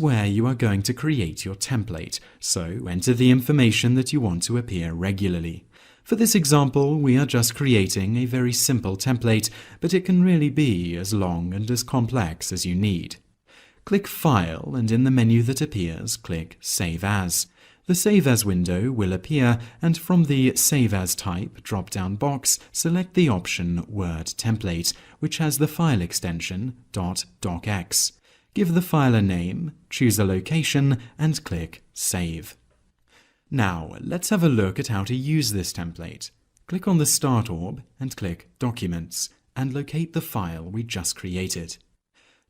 where you are going to create your template, so enter the information that you want to appear regularly. For this example, we are just creating a very simple template, but it can really be as long and as complex as you need. Click File, and in the menu that appears, click Save As. The Save As window will appear, and from the Save As Type drop-down box, select the option Word Template, which has the file extension .docx. Give the file a name, choose a location, and click Save. Now, let's have a look at how to use this template. Click on the Start orb and click Documents, and locate the file we just created.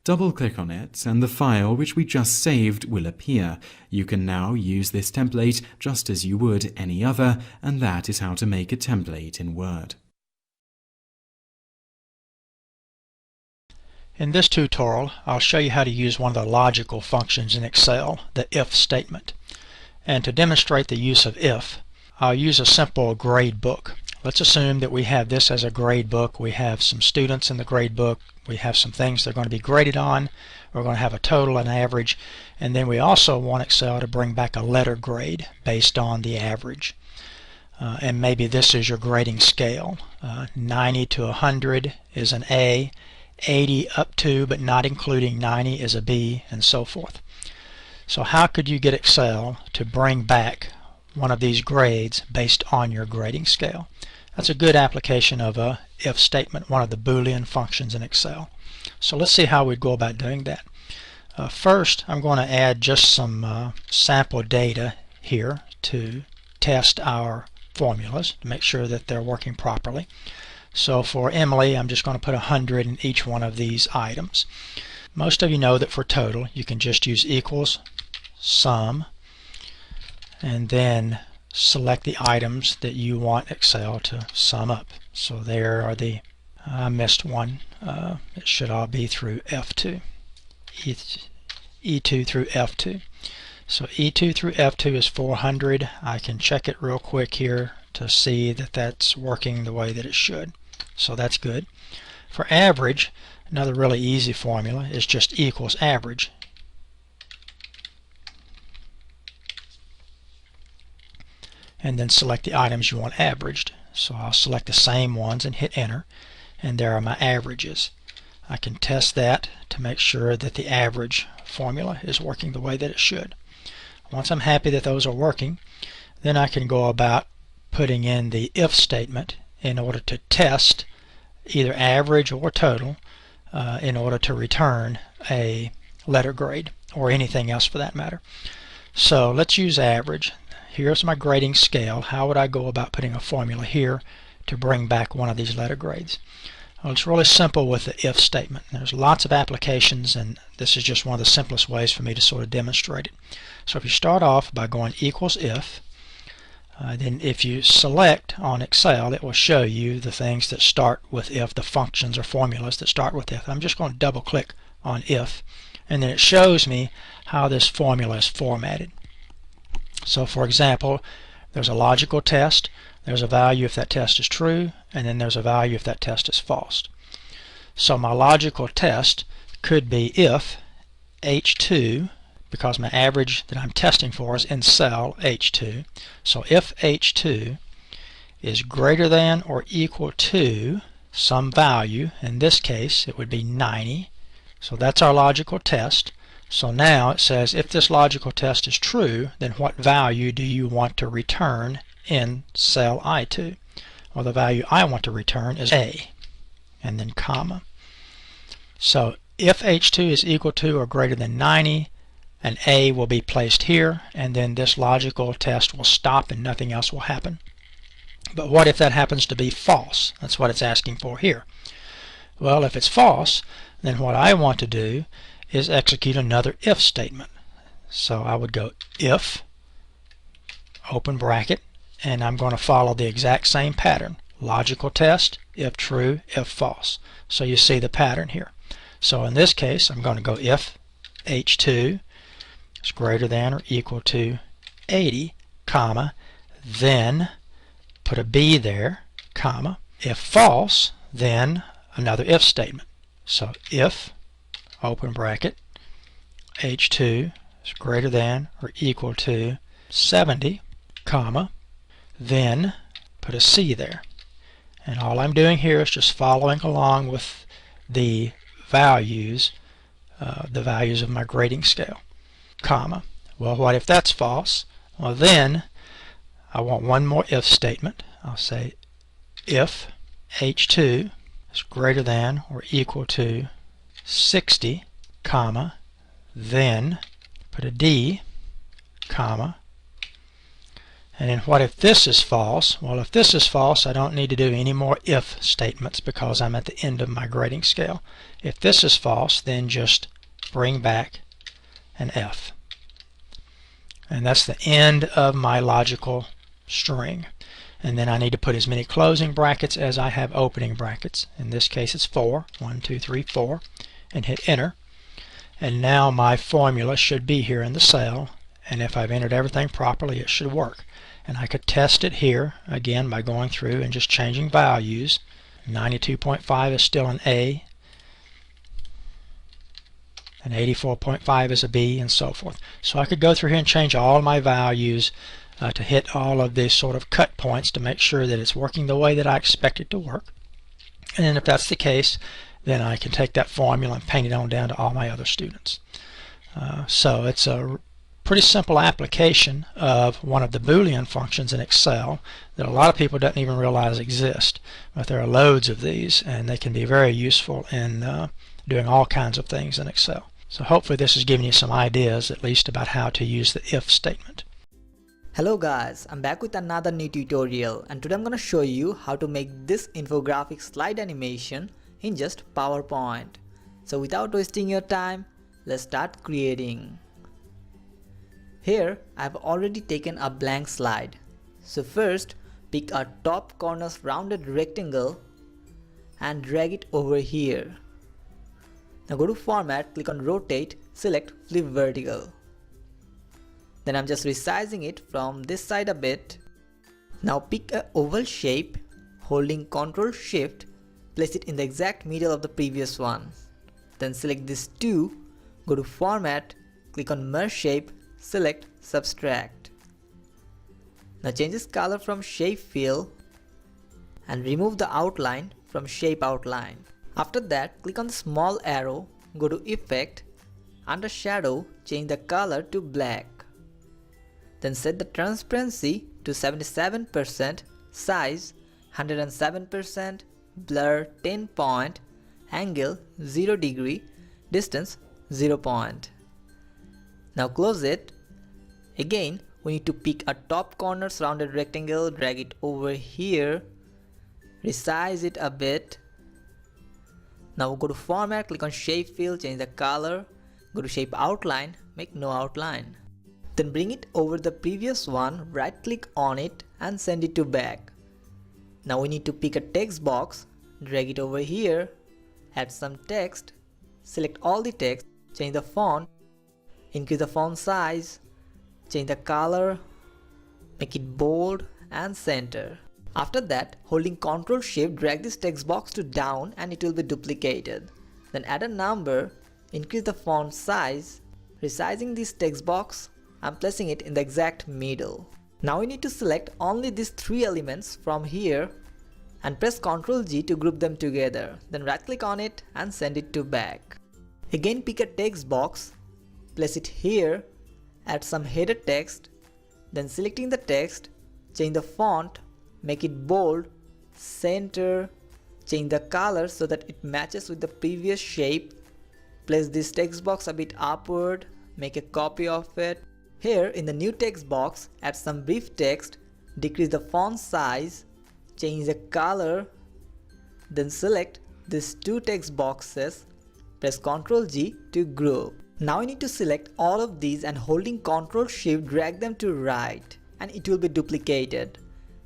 Double-click on it, and the file which we just saved will appear. You can now use this template just as you would any other, and that is how to make a template in Word. In this tutorial, I'll show you how to use one of the logical functions in Excel, the if statement. And to demonstrate the use of if, I'll use a simple grade book. Let's assume that we have this as a grade book. We have some students in the grade book. We have some things they're going to be graded on. We're going to have a total and average. And then we also want Excel to bring back a letter grade based on the average. And maybe this is your grading scale. 90 to 100 is an A. 80 up to but not including 90 is a B, and so forth. So how could you get Excel to bring back one of these grades based on your grading scale? That's a good application of a if statement, one of the Boolean functions in Excel. So let's see how we'd go about doing that. First, I'm going to add just some sample data here to test our formulas to make sure that they're working properly. So for Emily, I'm just going to put 100 in each one of these items. Most of you know that for total, you can just use equals, sum, and then select the items that you want Excel to sum up. So there are the, I missed one, it should all be through F2, E2 through F2. So E2 through F2 is 400. I can check it real quick here to see that that's working the way that it should. So that's good. For average, another really easy formula is just equals average. And then select the items you want averaged. So I'll select the same ones and hit enter, and there are my averages. I can test that to make sure that the average formula is working the way that it should. Once I'm happy that those are working, then I can go about putting in the if statement in order to test either average or total in order to return a letter grade or anything else for that matter. So let's use average. Here's my grading scale. How would I go about putting a formula here to bring back one of these letter grades? Well, it's really simple with the if statement. There's lots of applications, and this is just one of the simplest ways for me to sort of demonstrate it. So if you start off by going equals if, then if you select on Excel, it will show you the things that start with if, the functions or formulas that start with if. I'm just going to double click on if, and then it shows me how this formula is formatted. So for example, there's a logical test, there's a value if that test is true, and then there's a value if that test is false. So my logical test could be if H2, because my average that I'm testing for is in cell H2, so if H2 is greater than or equal to some value, in this case it would be 90, so that's our logical test. So now it says if this logical test is true, then what value do you want to return in cell I2? Well, the value I want to return is A, and then comma. So if H2 is equal to or greater than 90, an A will be placed here, and then this logical test will stop and nothing else will happen. But what if that happens to be false? That's what it's asking for here. Well, if it's false, then what I want to do is execute another if statement. So I would go if, open bracket, and I'm going to follow the exact same pattern. Logical test, if true, if false. So you see the pattern here. So in this case, I'm going to go if H2 is greater than or equal to 80, comma, then put a B there, comma. If false, then another if statement. So if, open bracket, H2 is greater than or equal to 70, comma, then put a C there. And all I'm doing here is just following along with the values of my grading scale, comma. Well, what if that's false? Well, then I want one more if statement. I'll say if H2 is greater than or equal to 60, comma, then put a D, comma, and then what if this is false? Well, if this is false, I don't need to do any more if statements because I'm at the end of my grading scale. If this is false, then just bring back an F. And that's the end of my logical string. And then I need to put as many closing brackets as I have opening brackets. In this case it's 4, 1, 2, 3, 4, and hit enter. And now my formula should be here in the cell, and if I've entered everything properly, it should work. And I could test it here again by going through and just changing values. 92.5 is still an A, and 84.5 is a B, and so forth. So I could go through here and change all my values to hit all of these sort of cut points to make sure that it's working the way that I expect it to work. And then if that's the case, then I can take that formula and paint it on down to all my other students. So it's a pretty simple application of one of the Boolean functions in Excel that a lot of people don't even realize exist. But there are loads of these, and they can be very useful in doing all kinds of things in Excel. So hopefully this has given you some ideas at least about how to use the if statement. Hello guys, I'm back with another new tutorial, and today I'm going to show you how to make this infographic slide animation in just PowerPoint. So without wasting your time, let's start creating. Here I've already taken a blank slide. So first pick a top corners rounded rectangle and drag it over here. Now go to format, click on rotate, select flip vertical. Then I'm just resizing it from this side a bit. Now pick an oval shape, holding Ctrl Shift, place it in the exact middle of the previous one. Then select these two, go to format, click on merge shape, select subtract. Now change this color from shape fill and remove the outline from shape outline. After that, click on the small arrow, go to effect, under shadow, change the color to black. Then set the transparency to 77%, size 107%, blur 10 point, angle 0 degree, distance 0 point. Now close it. Again, we need to pick a top corner rounded rectangle, drag it over here, resize it a bit. Now go to format, click on shape fill, change the color, go to shape outline, make no outline. Then bring it over the previous one, right click on it and send it to back. Now we need to pick a text box, drag it over here, add some text, select all the text, change the font, increase the font size, change the color, make it bold and center. After that, holding Ctrl Shift, drag this text box to down and it will be duplicated. Then add a number, increase the font size, resizing this text box, I'm placing it in the exact middle. Now we need to select only these three elements from here and press Ctrl G to group them together. Then right click on it and send it to back. Again pick a text box, place it here, add some header text, then selecting the text, change the font, make it bold, center, change the color so that it matches with the previous shape, place this text box a bit upward, make a copy of it. Here in the new text box, add some brief text, decrease the font size, change the color, then select these two text boxes, press Ctrl G to group. Now we need to select all of these and holding Ctrl Shift drag them to right and it will be duplicated.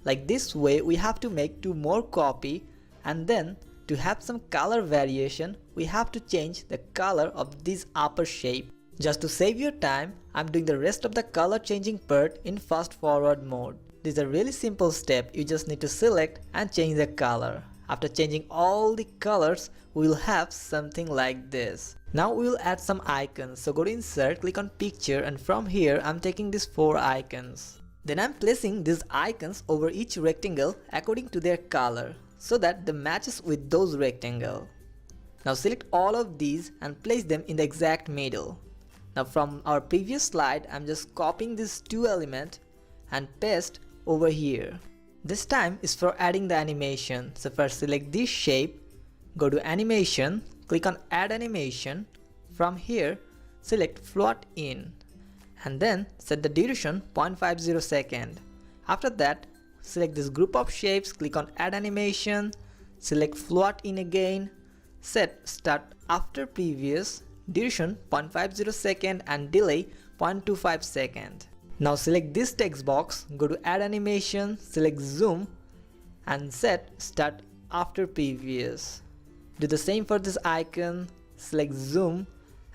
Like this way we have to make two more copy, and then to have some color variation we have to change the color of this upper shape. Just to save your time, I'm doing the rest of the color changing part in fast forward mode. This is a really simple step, you just need to select and change the color. After changing all the colors, we will have something like this. Now we will add some icons. So go to insert, click on picture, and from here I'm taking these 4 icons. Then I'm placing these icons over each rectangle according to their color so that they matches with those rectangle. Now select all of these and place them in the exact middle. Now from our previous slide, I'm just copying these 2 elements and paste over here. This time is for adding the animation. So first select this shape, go to animation, click on add animation. From here select float in and then set the duration 0.50 second. After that select this group of shapes, click on add animation, select float in again, set start after previous, duration 0.50 second and delay 0.25 second. Now select this text box, go to add animation, select zoom and set start after previous. Do the same for this icon, select zoom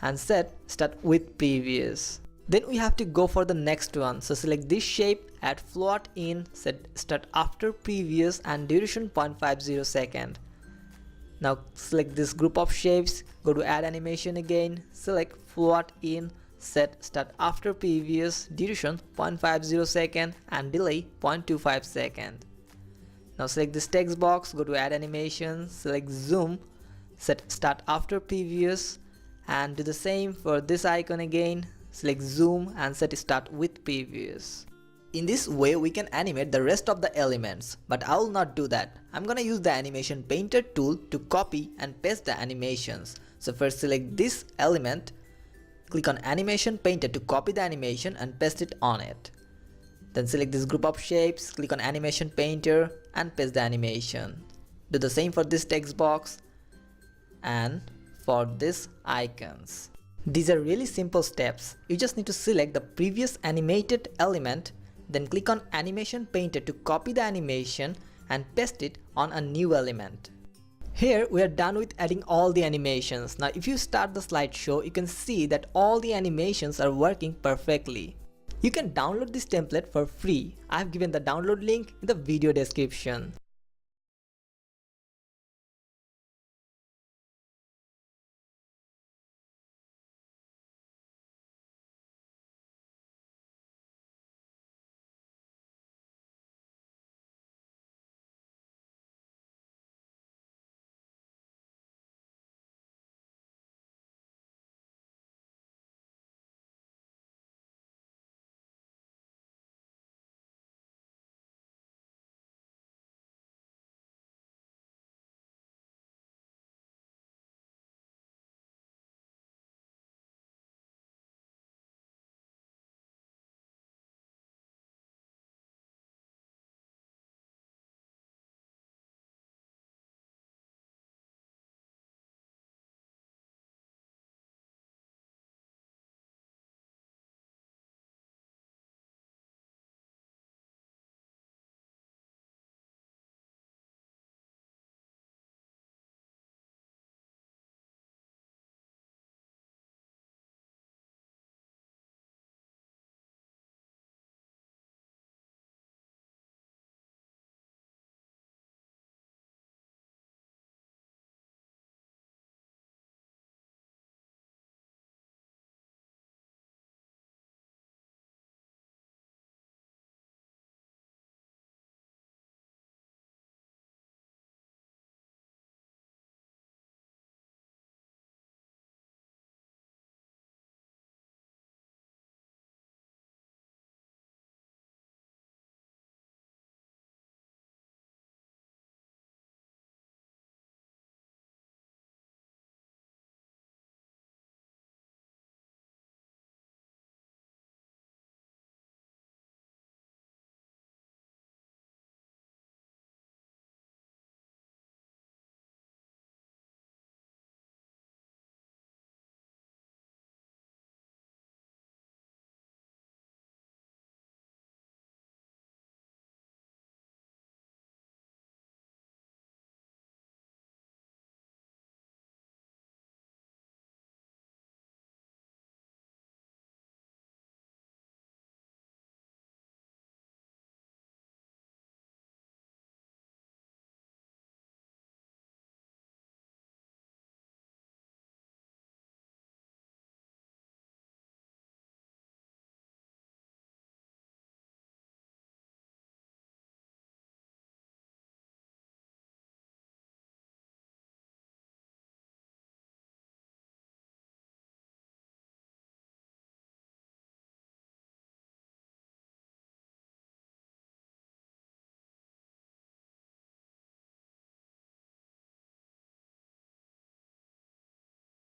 and set start with previous. Then we have to go for the next one. So select this shape, add float in, set start after previous and duration 0.50 second. Now select this group of shapes, go to add animation again, select float in, set start after previous, duration 0.50 second and delay 0.25 second. Now select this text box, go to add animation, select zoom, set start after previous and do the same for this icon again, select zoom and set start with previous. In this way we can animate the rest of the elements, but I will not do that. I'm gonna use the animation painter tool to copy and paste the animations. So first select this element, click on animation painter to copy the animation and paste it on it. Then select this group of shapes, click on animation painter and paste the animation. Do the same for this text box and for these icons. These are really simple steps. You just need to select the previous animated element, then click on animation painter to copy the animation and paste it on a new element. Here we are done with adding all the animations. Now if you start the slideshow, you can see that all the animations are working perfectly. You can download this template for free. I have given the download link in the video description.